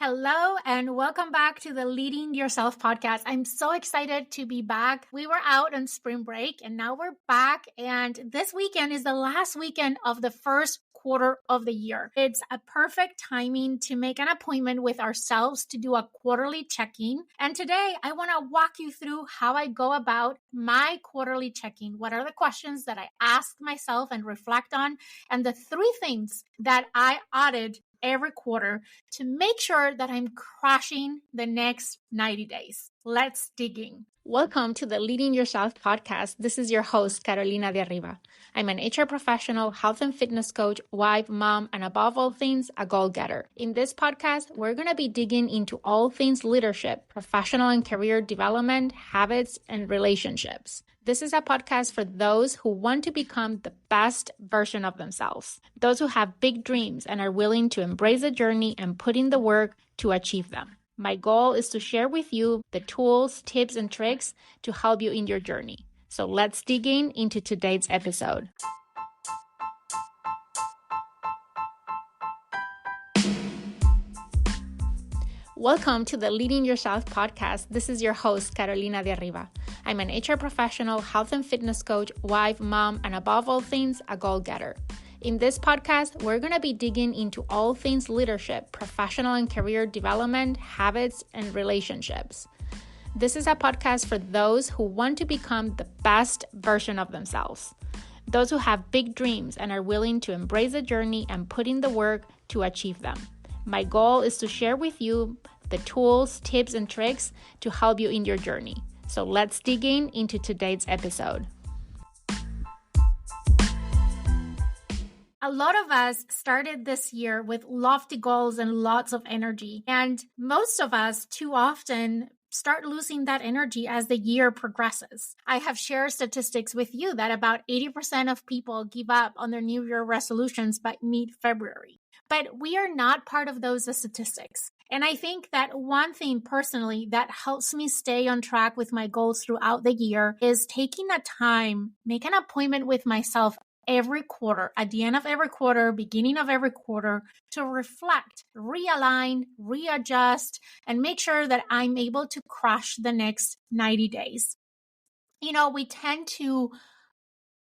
Hello and welcome back to the Leading Yourself podcast. I'm so excited to be back. We were out on spring break and now we're back. And this weekend is the last weekend of the first quarter of the year. It's a perfect timing to make an appointment with ourselves to do a quarterly check-in. And today I want to walk you through how I go about my quarterly check-in. What are the questions that I ask myself and reflect on? And the three things that I audit every quarter to make sure that I'm crushing the next 90 days. Let's dig in. Welcome to the Leading Yourself podcast. This is your host, Carolina de Arriba. I'm an HR professional, health and fitness coach, wife, mom, and above all things, a goal-getter. In this podcast, we're going to be digging into all things leadership, professional and career development, habits, and relationships. This is a podcast for those who want to become the best version of themselves, those who have big dreams and are willing to embrace the journey and put in the work to achieve them. My goal is to share with you the tools, tips, and tricks to help you in your journey. So let's dig into today's episode. Welcome to the Leading Yourself podcast. This is your host, Carolina de Arriba. I'm an HR professional, health and fitness coach, wife, mom, and above all things, a goal-getter. In this podcast, we're going to be digging into all things leadership, professional and career development, habits, and relationships. This is a podcast for those who want to become the best version of themselves, those who have big dreams and are willing to embrace the journey and put in the work to achieve them. My goal is to share with you the tools, tips, and tricks to help you in your journey. So let's dig into today's episode. A lot of us started this year with lofty goals and lots of energy. And most of us too often start losing that energy as the year progresses. I have shared statistics with you that about 80% of people give up on their New Year resolutions by mid-February. But we are not part of those statistics. And I think that one thing personally that helps me stay on track with my goals throughout the year is taking a time, make an appointment with myself every quarter, at the end of every quarter, beginning of every quarter, to reflect, realign, readjust, and make sure that I'm able to crush the next 90 days. You know, we tend to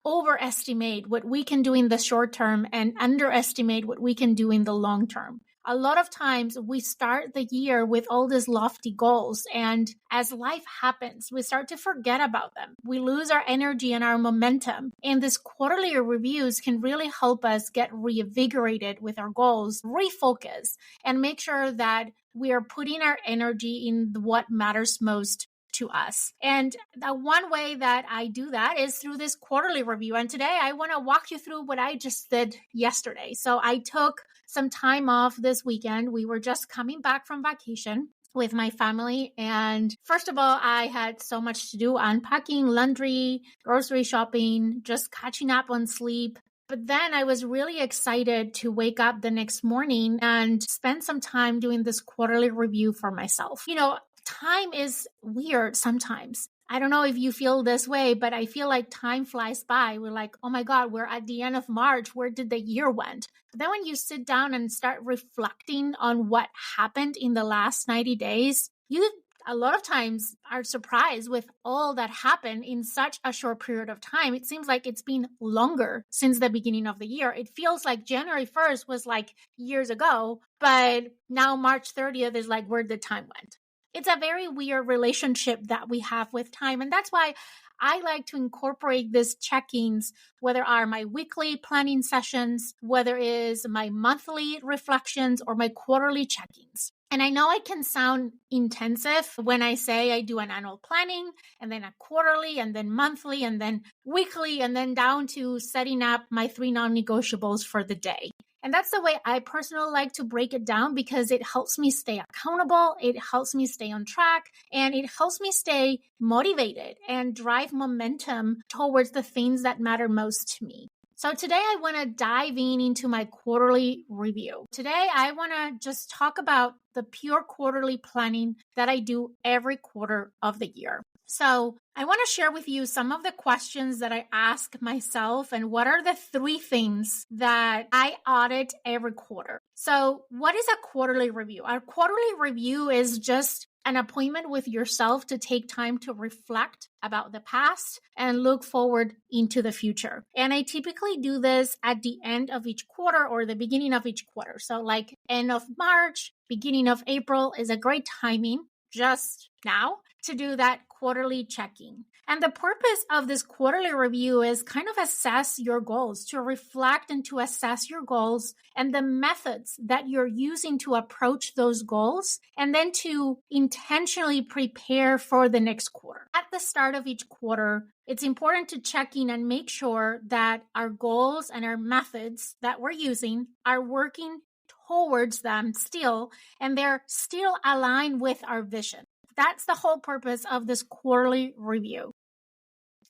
overestimate what we can do in the short term and underestimate what we can do in the long term. A lot of times we start the year with all these lofty goals, and as life happens, we start to forget about them. We lose our energy and our momentum, and these quarterly reviews can really help us get reinvigorated with our goals, refocus, and make sure that we are putting our energy in what matters most to us. And the one way that I do that is through this quarterly review. And today I want to walk you through what I just did yesterday. So I took some time off this weekend. We were just coming back from vacation with my family. And first of all, I had so much to do: unpacking, laundry, grocery shopping, just catching up on sleep. But then I was really excited to wake up the next morning and spend some time doing this quarterly review for myself. You know, time is weird sometimes. I don't know if you feel this way, but I feel like time flies by. We're like, oh my God, we're at the end of March. Where did the year went? But then when you sit down and start reflecting on what happened in the last 90 days, you a lot of times are surprised with all that happened in such a short period of time. It seems like it's been longer since the beginning of the year. It feels like January 1st was like years ago, but now March 30th is like where the time went. It's a very weird relationship that we have with time. And that's why I like to incorporate these check-ins, whether are my weekly planning sessions, whether it is my monthly reflections or my quarterly check-ins. And I know it can sound intensive when I say I do an annual planning and then a quarterly and then monthly and then weekly and then down to setting up my 3 non-negotiables for the day. And that's the way I personally like to break it down because it helps me stay accountable, it helps me stay on track, and it helps me stay motivated and drive momentum towards the things that matter most to me. So today I want to dive into my quarterly review. Today I want to just talk about the pure quarterly planning that I do every quarter of the year. So I want to share with you some of the questions that I ask myself and what are the 3 things that I audit every quarter. So what is a quarterly review? Our quarterly review is just an appointment with yourself to take time to reflect about the past and look forward into the future. And I typically do this at the end of each quarter or the beginning of each quarter. So like end of March, beginning of April is a great timing just now to do that quarterly checking. And the purpose of this quarterly review is kind of assess your goals, to reflect and to assess your goals and the methods that you're using to approach those goals, and then to intentionally prepare for the next quarter. At the start of each quarter, it's important to check in and make sure that our goals and our methods that we're using are working towards them still, and they're still aligned with our vision. That's the whole purpose of this quarterly review.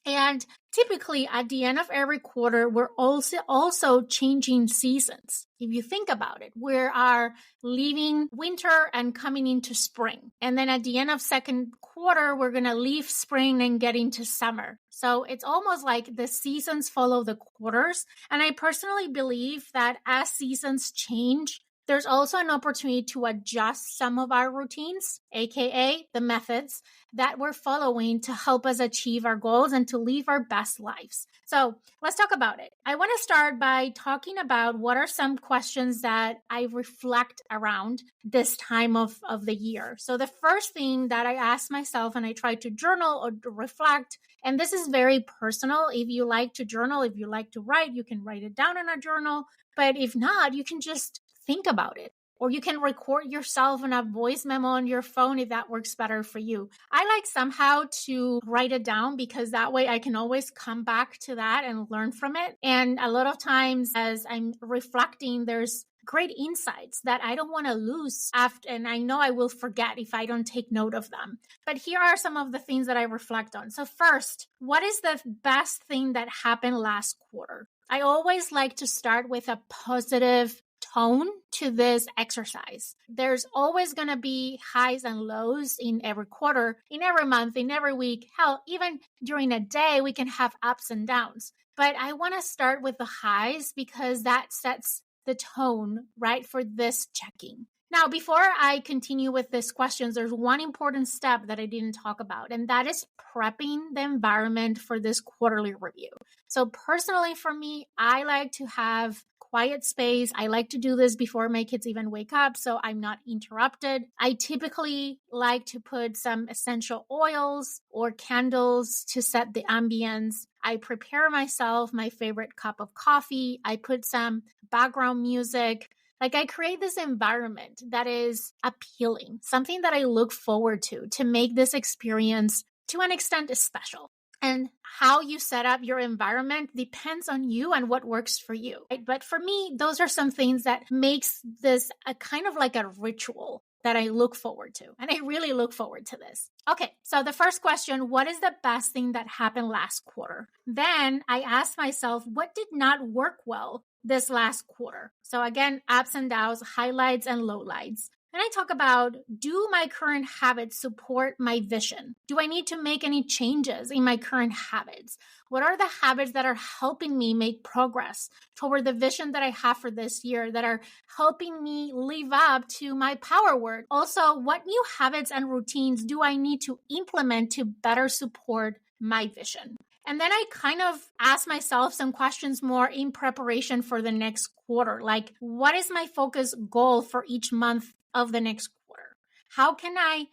And typically at the end of every quarter, we're also changing seasons. If you think about it, we are leaving winter and coming into spring. And then at the end of second quarter, we're going to leave spring and get into summer. So it's almost like the seasons follow the quarters. And I personally believe that as seasons change, there's also an opportunity to adjust some of our routines, aka the methods that we're following to help us achieve our goals and to live our best lives. So let's talk about it. I want to start by talking about what are some questions that I reflect around this time of the year. So the first thing that I ask myself, and I try to journal or to reflect, and this is very personal. If you like to journal, if you like to write, you can write it down in a journal. But if not, you can just think about it. Or you can record yourself in a voice memo on your phone if that works better for you. I like somehow to write it down because that way I can always come back to that and learn from it. And a lot of times as I'm reflecting, there's great insights that I don't want to lose after, and I know I will forget if I don't take note of them. But here are some of the things that I reflect on. So first, what is the best thing that happened last quarter? I always like to start with a positive tone to this exercise. There's always going to be highs and lows in every quarter, in every month, in every week. Hell, even during a day, we can have ups and downs. But I want to start with the highs because that sets the tone, right, for this checking. Now, before I continue with these questions, there's one important step that I didn't talk about, and that is prepping the environment for this quarterly review. So personally for me, I like to have quiet space. I like to do this before my kids even wake up, so I'm not interrupted. I typically like to put some essential oils or candles to set the ambience. I prepare myself my favorite cup of coffee. I put some background music. Like I create this environment that is appealing, something that I look forward to make this experience to an extent special. And how you set up your environment depends on you and what works for you. Right? But for me, those are some things that makes this a kind of like a ritual that I look forward to. And I really look forward to this. Okay, so the first question, what is the best thing that happened last quarter? Then I asked myself, what did not work well this last quarter? So again, ups and downs, highlights and lowlights. And I talk about, do my current habits support my vision? Do I need to make any changes in my current habits? What are the habits that are helping me make progress toward the vision that I have for this year, that are helping me live up to my power word? Also, what new habits and routines do I need to implement to better support my vision? And then I kind of ask myself some questions more in preparation for the next quarter. Like, what is my focus goal for each month of the next quarter? How can I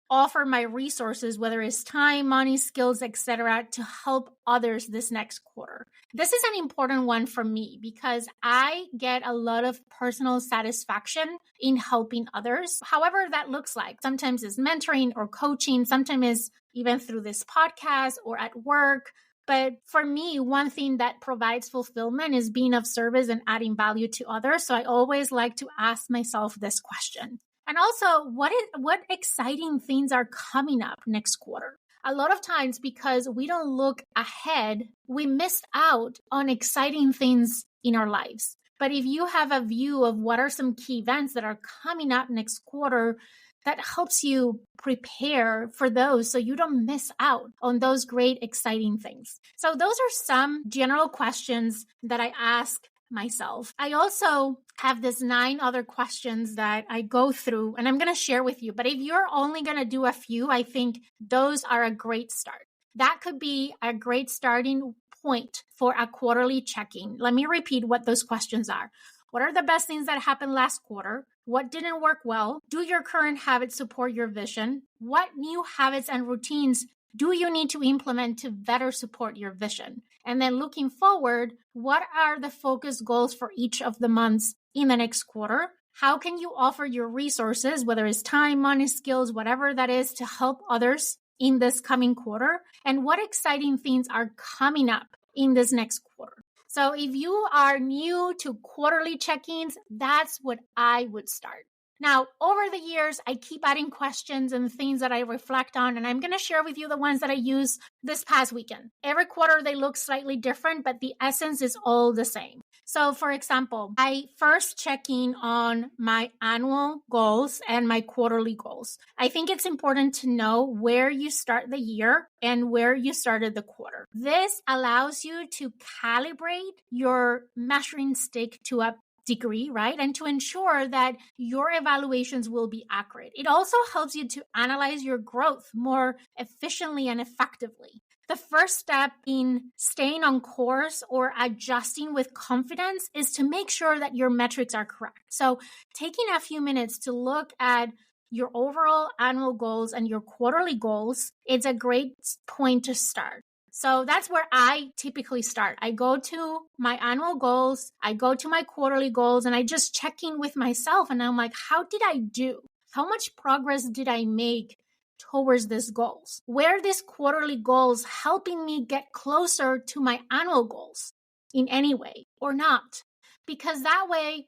offer my resources, whether it's time, money, skills, etc., to help others this next quarter? This is an important one for me because I get a lot of personal satisfaction in helping others, however that looks like. Sometimes it's mentoring or coaching, sometimes it's even through this podcast or at work. But for me, one thing that provides fulfillment is being of service and adding value to others. So I always like to ask myself this question. And also, what exciting things are coming up next quarter? A lot of times, because we don't look ahead, we miss out on exciting things in our lives. But if you have a view of what are some key events that are coming up next quarter, that helps you prepare for those so you don't miss out on those great, exciting things. So those are some general questions that I ask myself. I also have this 9 other questions that I go through and I'm going to share with you. But if you're only going to do a few, I think those are a great start. That could be a great starting point for a quarterly check-in. Let me repeat what those questions are. What are the best things that happened last quarter? What didn't work well? Do your current habits support your vision? What new habits and routines do you need to implement to better support your vision? And then looking forward, what are the focus goals for each of the months in the next quarter? How can you offer your resources, whether it's time, money, skills, whatever that is, to help others in this coming quarter? And what exciting things are coming up in this next quarter? So if you are new to quarterly check-ins, that's what I would start. Now, over the years, I keep adding questions and things that I reflect on, and I'm going to share with you the ones that I use this past weekend. Every quarter, they look slightly different, but the essence is all the same. So, for example, I first check in on my annual goals and my quarterly goals. I think it's important to know where you start the year and where you started the quarter. This allows you to calibrate your measuring stick to a degree, right? And to ensure that your evaluations will be accurate. It also helps you to analyze your growth more efficiently and effectively. The first step in staying on course or adjusting with confidence is to make sure that your metrics are correct. So taking a few minutes to look at your overall annual goals and your quarterly goals, it's a great point to start. So that's where I typically start. I go to my annual goals, I go to my quarterly goals, and I just check in with myself. And I'm like, how did I do? How much progress did I make towards these goals? Were these quarterly goals helping me get closer to my annual goals in any way or not? Because that way,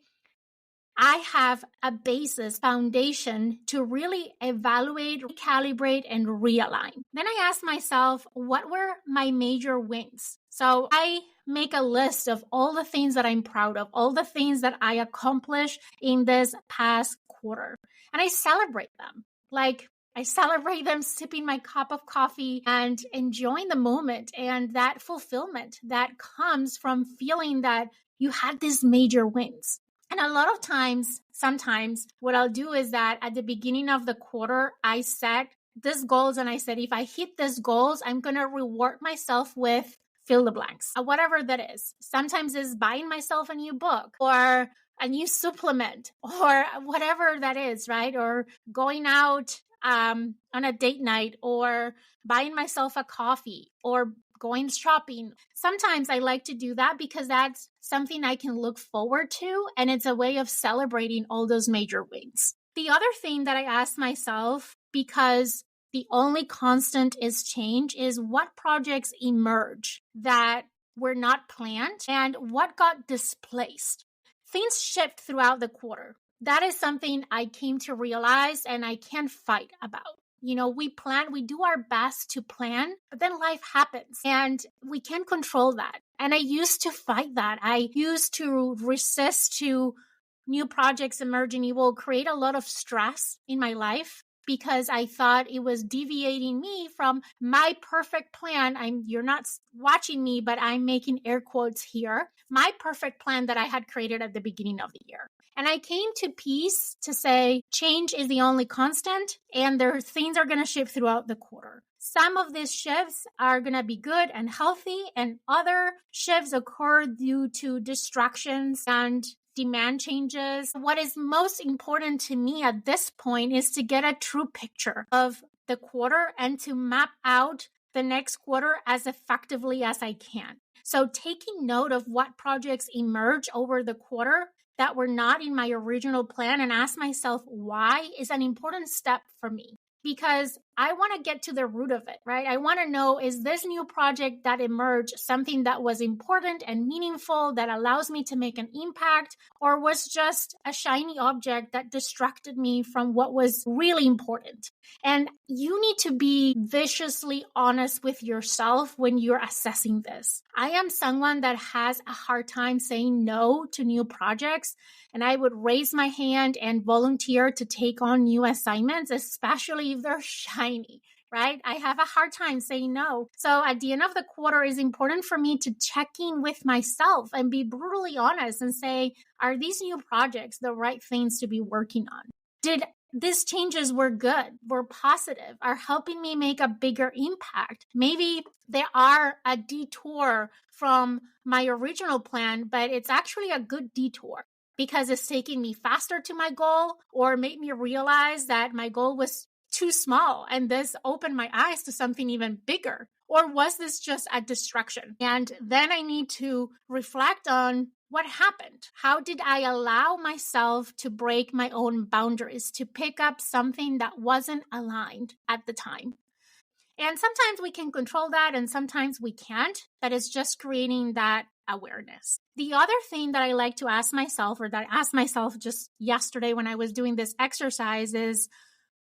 I have a basis, foundation to really evaluate, recalibrate, and realign. Then I ask myself, what were my major wins? So I make a list of all the things that I'm proud of, all the things that I accomplished in this past quarter. And I celebrate them. Like I celebrate them sipping my cup of coffee and enjoying the moment and that fulfillment that comes from feeling that you had these major wins. And a lot of times, sometimes what I'll do is that at the beginning of the quarter, I set these goals and I said, if I hit these goals, I'm going to reward myself with fill the blanks, whatever that is. Sometimes it's buying myself a new book or a new supplement or whatever that is, right? Or going out on a date night or buying myself a coffee or going shopping. Sometimes I like to do that because that's something I can look forward to, and it's a way of celebrating all those major wins. The other thing that I ask myself, because the only constant is change, is what projects emerge that were not planned and what got displaced. Things shift throughout the quarter. That is something I came to realize and I can't fight about. You know, we do our best to plan, but then life happens and we can't control that. And I used to fight that. I used to resist to new projects emerging. It will create a lot of stress in my life because I thought it was deviating me from my perfect plan. You're not watching me, but I'm making air quotes here. My perfect plan that I had created at the beginning of the year. And I came to peace to say change is the only constant and things are going to shift throughout the quarter. Some of these shifts are going to be good and healthy, and other shifts occur due to distractions and demand changes. What is most important to me at this point is to get a true picture of the quarter and to map out the next quarter as effectively as I can. So taking note of what projects emerge over the quarter that were not in my original plan and ask myself why is an important step for me. Because I want to get to the root of it, right? I want to know, is this new project that emerged something that was important and meaningful that allows me to make an impact, or was just a shiny object that distracted me from what was really important? And you need to be viciously honest with yourself when you're assessing this. I am someone that has a hard time saying no to new projects, and I would raise my hand and volunteer to take on new assignments, especially if they're shiny, right? I have a hard time saying no. So at the end of the quarter, it's important for me to check in with myself and be brutally honest and say, are these new projects the right things to be working on? Did these changes were good, were positive, are helping me make a bigger impact? Maybe they are a detour from my original plan, but it's actually a good detour because it's taking me faster to my goal, or made me realize that my goal was too small and this opened my eyes to something even bigger. Or was this just a distraction? And then I need to reflect on what happened. How did I allow myself to break my own boundaries, to pick up something that wasn't aligned at the time? And sometimes we can control that and sometimes we can't, but it's just creating that awareness. The other thing that I like to ask myself, or that I asked myself just yesterday when I was doing this exercise, is,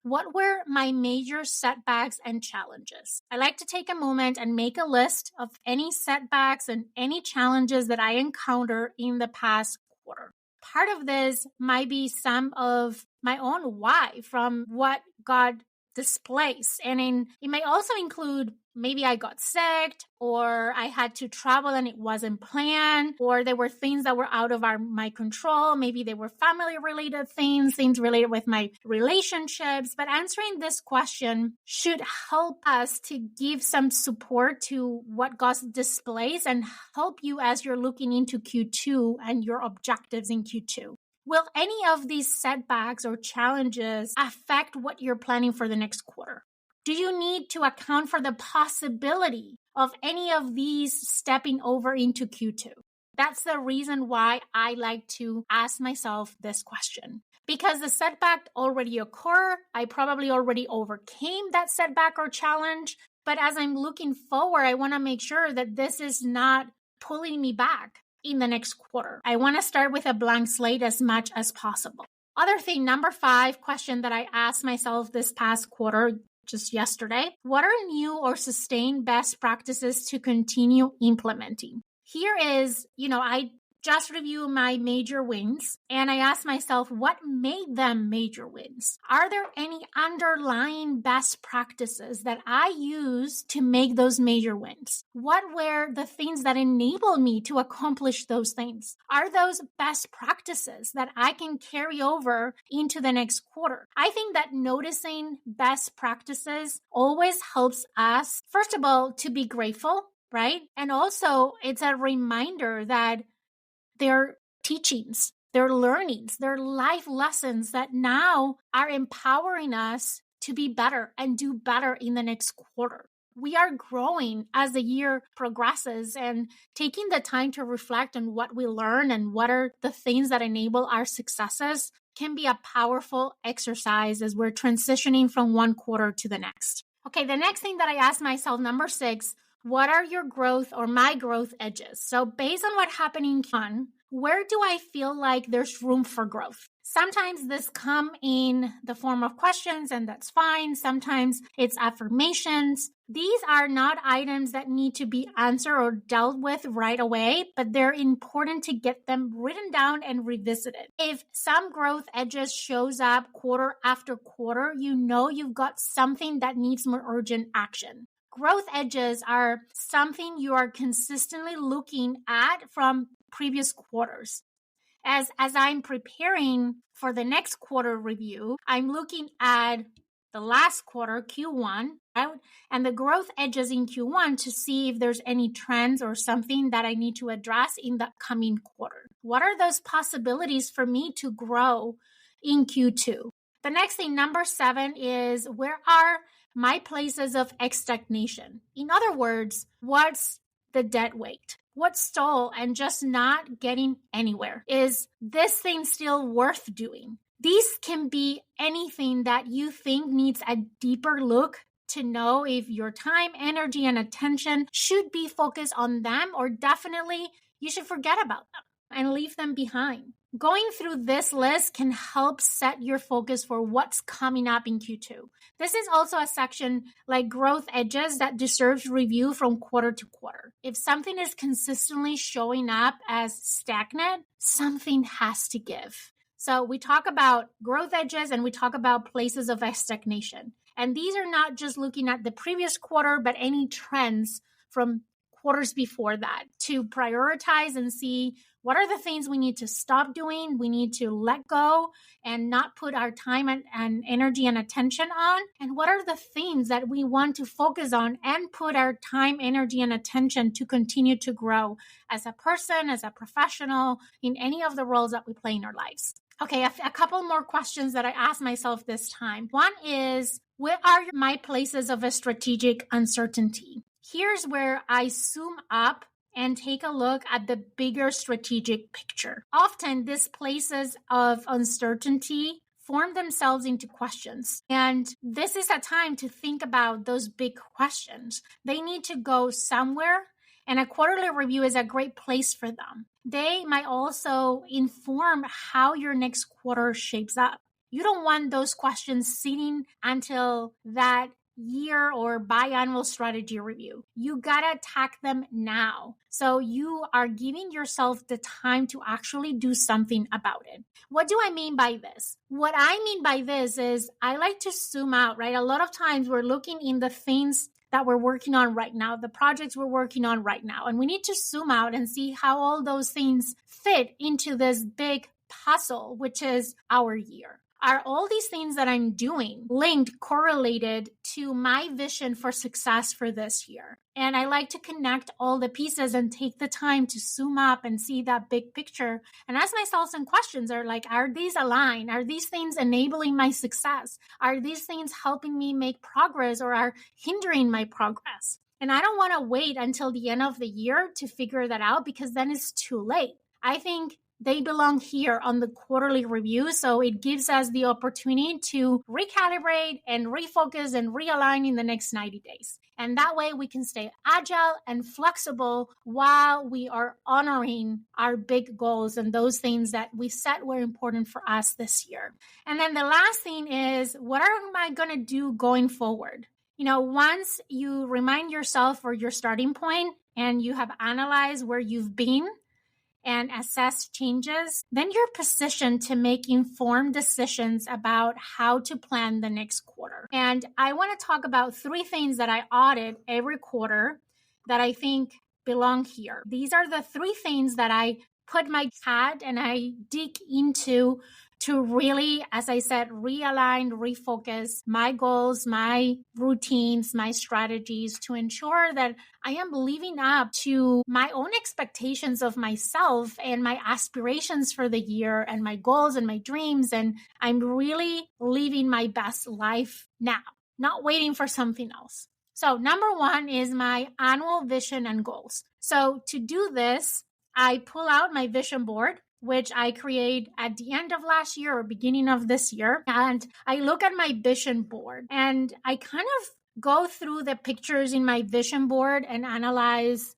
what were my major setbacks and challenges? I like to take a moment and make a list of any setbacks and any challenges that I encountered in the past quarter. Part of this might be some of my own why from what got displaced. And it may also include, maybe I got sick, or I had to travel and it wasn't planned, or there were things that were out of my control. Maybe they were family related things related with my relationships. But answering this question should help us to give some support to what got displaced and help you as you're looking into Q2 and your objectives in Q2. Will any of these setbacks or challenges affect what you're planning for the next quarter? Do you need to account for the possibility of any of these stepping over into Q2? That's the reason why I like to ask myself this question. Because the setback already occurred, I probably already overcame that setback or challenge. But as I'm looking forward, I want to make sure that this is not pulling me back in the next quarter. I want to start with a blank slate as much as possible. Other thing, number 5 question that I asked myself this past quarter, just yesterday, what are new or sustained best practices to continue implementing? Here is, I just reviewed my major wins and I asked myself, what made them major wins? Are there any underlying best practices that I use to make those major wins? What were the things that enabled me to accomplish those things? Are those best practices that I can carry over into the next quarter? I think that noticing best practices always helps us, first of all, to be grateful, right? And also it's a reminder that their teachings, their learnings, their life lessons that now are empowering us to be better and do better in the next quarter. We are growing as the year progresses, and taking the time to reflect on what we learn and what are the things that enable our successes can be a powerful exercise as we're transitioning from one quarter to the next. Okay, the next thing that I asked myself, number 6, what are your growth or my growth edges? So based on what happened in Q1, where do I feel like there's room for growth? Sometimes this come in the form of questions, and that's fine. Sometimes it's affirmations. These are not items that need to be answered or dealt with right away, but they're important to get them written down and revisited. If some growth edges shows up quarter after quarter, you know you've got something that needs more urgent action. Growth edges are something you are consistently looking at from previous quarters. As I'm preparing for the next quarter review, I'm looking at the last quarter, Q1, right? And the growth edges in Q1 to see if there's any trends or something that I need to address in the coming quarter. What are those possibilities for me to grow in Q2? The next thing, number 7, is where are my places of stagnation? In other words, what's the dead weight? What's stall and just not getting anywhere? Is this thing still worth doing? These can be anything that you think needs a deeper look to know if your time, energy, and attention should be focused on them, or definitely you should forget about them and leave them behind. Going through this list can help set your focus for what's coming up in Q2. This is also a section like growth edges that deserves review from quarter to quarter. If something is consistently showing up as stagnant, something has to give. So we talk about growth edges and we talk about places of stagnation. And these are not just looking at the previous quarter, but any trends from quarters before that to prioritize and see what are the things we need to stop doing, we need to let go and not put our time and energy and attention on, and what are the things that we want to focus on and put our time, energy, and attention to continue to grow as a person, as a professional, in any of the roles that we play in our lives. Okay, a couple more questions that I asked myself this time. One is, where are my places of a strategic uncertainty? Here's where I zoom up and take a look at the bigger strategic picture. Often these places of uncertainty form themselves into questions. And this is a time to think about those big questions. They need to go somewhere, and a quarterly review is a great place for them. They might also inform how your next quarter shapes up. You don't want those questions sitting until that year or biannual strategy review. You gotta attack them now. So you are giving yourself the time to actually do something about it. What do I mean by this? What I mean by this is I like to zoom out, right? A lot of times we're looking in the things that we're working on right now, the projects we're working on right now. And we need to zoom out and see how all those things fit into this big puzzle, which is our year. Are all these things that I'm doing linked, correlated to my vision for success for this year? And I like to connect all the pieces and take the time to zoom up and see that big picture and ask myself some questions. Are these aligned? Are these things enabling my success? Are these things helping me make progress or are hindering my progress? And I don't want to wait until the end of the year to figure that out, because then it's too late. I think they belong here on the quarterly review. So it gives us the opportunity to recalibrate and refocus and realign in the next 90 days. And that way we can stay agile and flexible while we are honoring our big goals and those things that we set were important for us this year. And then the last thing is, what am I going to do going forward? Once you remind yourself for your starting point and you have analyzed where you've been and assess changes, then you're positioned to make informed decisions about how to plan the next quarter. And I want to talk about 3 things that I audit every quarter that I think belong here. These are the 3 things that I put my hat and I dig into to really, as I said, realign, refocus my goals, my routines, my strategies to ensure that I am living up to my own expectations of myself and my aspirations for the year and my goals and my dreams. And I'm really living my best life now, not waiting for something else. So number 1 is my annual vision and goals. So to do this, I pull out my vision board, which I create at the end of last year or beginning of this year. And I look at my vision board and I kind of go through the pictures in my vision board and analyze,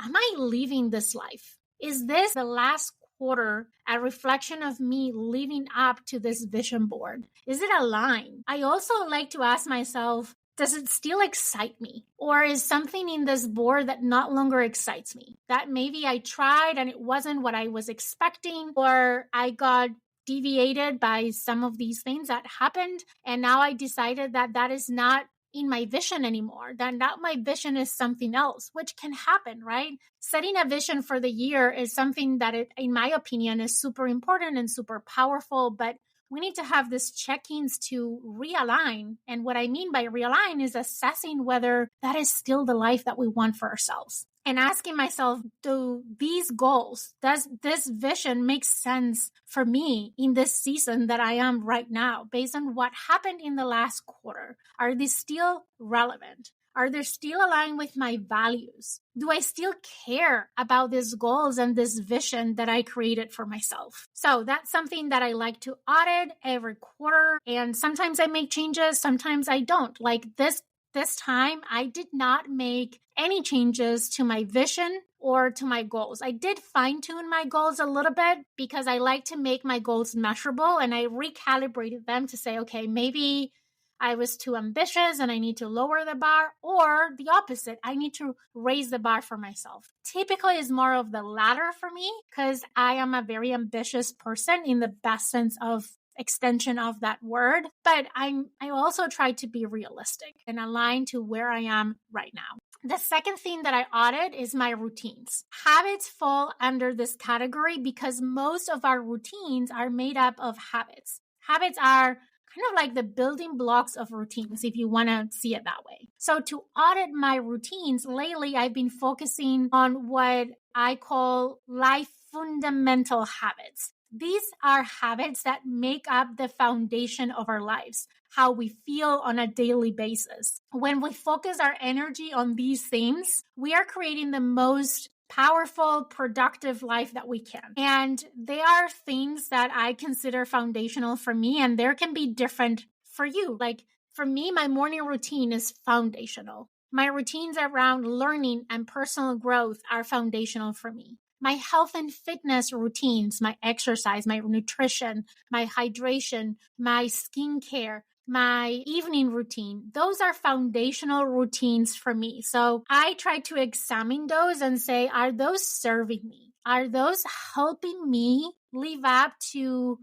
am I living this life? Is this the last quarter a reflection of me living up to this vision board? Is it aligned? I also like to ask myself, does it still excite me? Or is something in this board that no longer excites me? That maybe I tried and it wasn't what I was expecting, or I got deviated by some of these things that happened. And now I decided that that is not in my vision anymore, that my vision is something else, which can happen, right? Setting a vision for the year is something that, in my opinion, is super important and super powerful, but we need to have these check-ins to realign. And what I mean by realign is assessing whether that is still the life that we want for ourselves. And asking myself, do these goals, does this vision make sense for me in this season that I am right now, based on what happened in the last quarter? Are these still relevant? Are they still aligned with my values? Do I still care about these goals and this vision that I created for myself? So that's something that I like to audit every quarter. And sometimes I make changes, sometimes I don't. Like this time, I did not make any changes to my vision or to my goals. I did fine tune my goals a little bit because I like to make my goals measurable, and I recalibrated them to say, okay, maybe I was too ambitious and I need to lower the bar, or the opposite, I need to raise the bar for myself. Typically, it's more of the latter for me because I am a very ambitious person in the best sense of extension of that word, but I also try to be realistic and aligned to where I am right now. The second thing that I audit is my routines. Habits fall under this category because most of our routines are made up of habits. Habits are kind of like the building blocks of routines, if you want to see it that way. So to audit my routines, lately I've been focusing on what I call life fundamental habits. These are habits that make up the foundation of our lives, how we feel on a daily basis. When we focus our energy on these things, we are creating the most powerful, productive life that we can. And they are things that I consider foundational for me, and there can be different for you. Like for me, my morning routine is foundational. My routines around learning and personal growth are foundational for me. My health and fitness routines, my exercise, my nutrition, my hydration, my skincare, my evening routine, those are foundational routines for me. So I try to examine those and say, are those serving me? Are those helping me live up to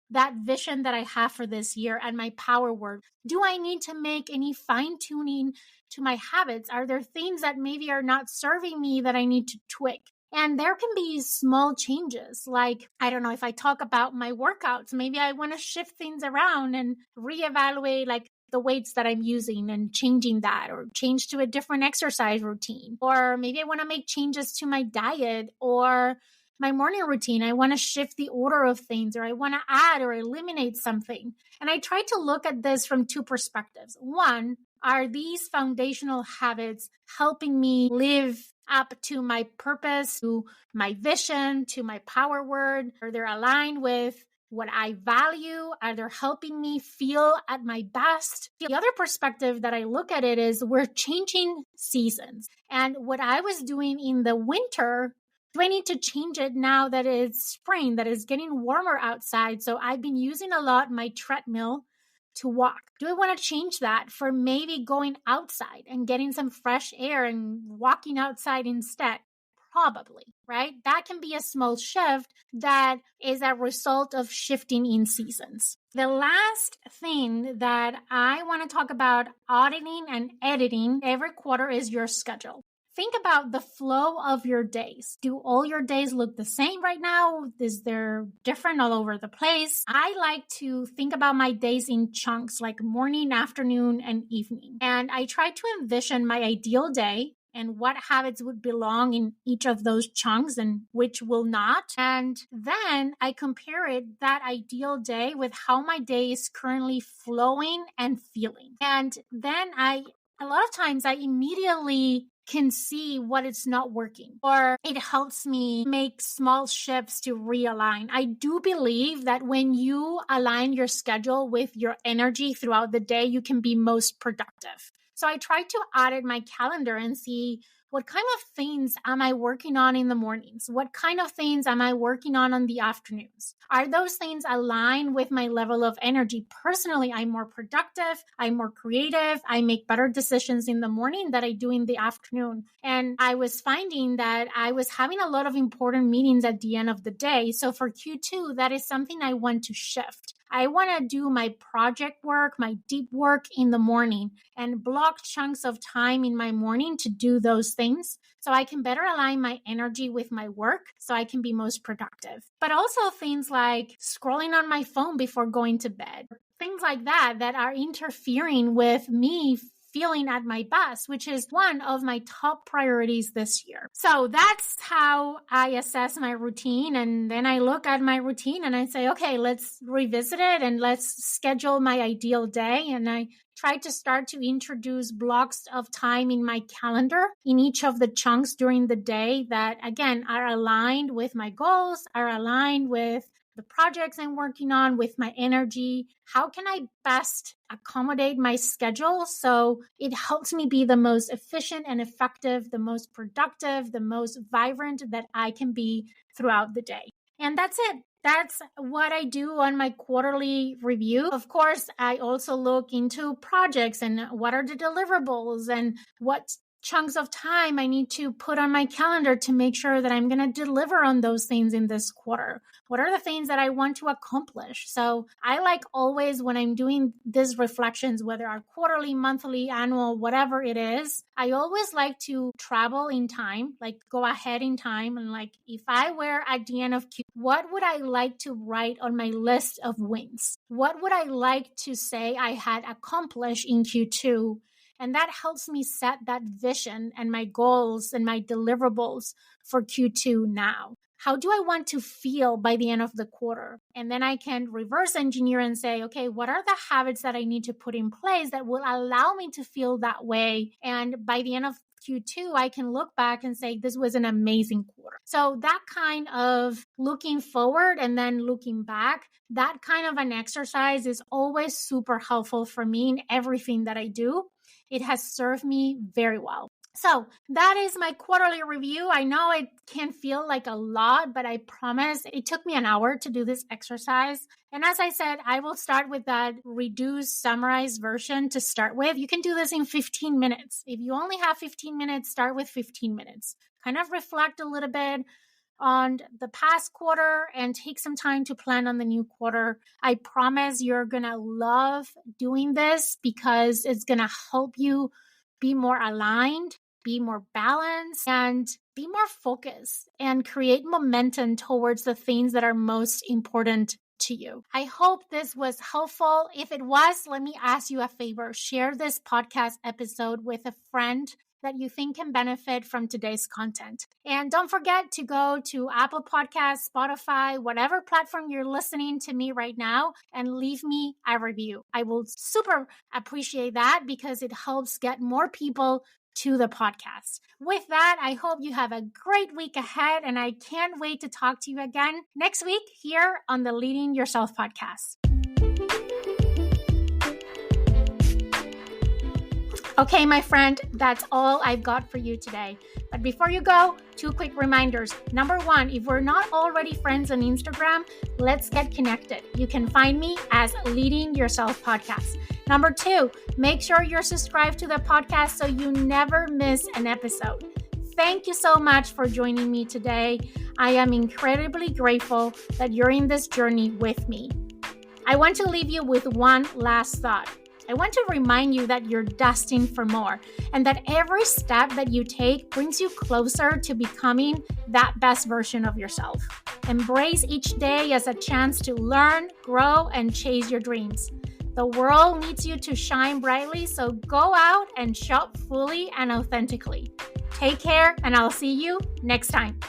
that vision that I have for this year and my power word? Do I need to make any fine tuning to my habits? Are there things that maybe are not serving me that I need to tweak? And there can be small changes. Like, I don't know, if I talk about my workouts, maybe I want to shift things around and reevaluate like the weights that I'm using and changing that, or change to a different exercise routine. Or maybe I want to make changes to my diet or my morning routine. I want to shift the order of things, or I want to add or eliminate something. And I try to look at this from two perspectives. One, are these foundational habits helping me live up to my purpose, to my vision, to my power word? Are they aligned with what I value? Are they helping me feel at my best? The other perspective that I look at it is we're changing seasons. And what I was doing in the winter, do I need to change it now that it's spring, that it's getting warmer outside? So I've been using a lot my treadmill to walk. Do I want to change that for maybe going outside and getting some fresh air and walking outside instead? Probably, right? That can be a small shift that is a result of shifting in seasons. The last thing that I want to talk about auditing and editing every quarter is your schedule. Think about the flow of your days. Do all your days look the same right now? Is there different all over the place? I like to think about my days in chunks, like morning, afternoon, and evening. And I try to envision my ideal day and what habits would belong in each of those chunks and which will not. And then I compare that ideal day with how my day is currently flowing and feeling. And then a lot of times I immediately can see what is not working, or it helps me make small shifts to realign. I do believe that when you align your schedule with your energy throughout the day, you can be most productive. So I try to audit my calendar and see what kind of things am I working on in the mornings? What kind of things am I working on the afternoons? Are those things aligned with my level of energy? Personally, I'm more productive, I'm more creative, I make better decisions in the morning than I do in the afternoon. And I was finding that I was having a lot of important meetings at the end of the day. So for Q2, that is something I want to shift. I want to do my project work, my deep work in the morning, and block chunks of time in my morning to do those things so I can better align my energy with my work so I can be most productive. But also things like scrolling on my phone before going to bed, things like that are interfering with me feeling at my best, which is one of my top priorities this year. So that's how I assess my routine. And then I look at my routine and I say, okay, let's revisit it and let's schedule my ideal day. And I try to start to introduce blocks of time in my calendar in each of the chunks during the day that, again, are aligned with my goals, are aligned with the projects I'm working on, with my energy. How can I best accommodate my schedule so it helps me be the most efficient and effective, the most productive, the most vibrant that I can be throughout the day? And that's it. That's what I do on my quarterly review. Of course, I also look into projects and what are the deliverables and what chunks of time I need to put on my calendar to make sure that I'm going to deliver on those things in this quarter. What are the things that I want to accomplish? So I like always when I'm doing these reflections, whether are quarterly, monthly, annual, whatever it is, I always like to travel in time, like go ahead in time. And like, if I were at the end of Q, what would I like to write on my list of wins? What would I like to say I had accomplished in Q2? And that helps me set that vision and my goals and my deliverables for Q2 now. How do I want to feel by the end of the quarter? And then I can reverse engineer and say, okay, what are the habits that I need to put in place that will allow me to feel that way? And by the end of Q2, I can look back and say, this was an amazing quarter. So that kind of looking forward and then looking back, that kind of an exercise is always super helpful for me in everything that I do. It has served me very well. So that is my quarterly review. I know it can feel like a lot, but I promise it took me an hour to do this exercise. And as I said, I will start with that reduced, summarized version to start with. You can do this in 15 minutes. If you only have 15 minutes, start with 15 minutes. Kind of reflect a little bit on the past quarter and take some time to plan on the new quarter. I promise you're going to love doing this because it's going to help you be more aligned, be more balanced, and be more focused and create momentum towards the things that are most important to you. I hope this was helpful. If it was, let me ask you a favor. Share this podcast episode with a friend that you think can benefit from today's content. And don't forget to go to Apple Podcasts, Spotify, whatever platform you're listening to me right now, and leave me a review. I will super appreciate that because it helps get more people to the podcast. With that, I hope you have a great week ahead, and I can't wait to talk to you again next week here on the Leading Yourself podcast. Okay, my friend, that's all I've got for you today. But before you go, 2 quick reminders. Number 1, if we're not already friends on Instagram, let's get connected. You can find me as Leading Yourself Podcast. Number 2, make sure you're subscribed to the podcast so you never miss an episode. Thank you so much for joining me today. I am incredibly grateful that you're in this journey with me. I want to leave you with one last thought. I want to remind you that you're destined for more and that every step that you take brings you closer to becoming that best version of yourself. Embrace each day as a chance to learn, grow, and chase your dreams. The world needs you to shine brightly, so go out and show up fully and authentically. Take care, and I'll see you next time.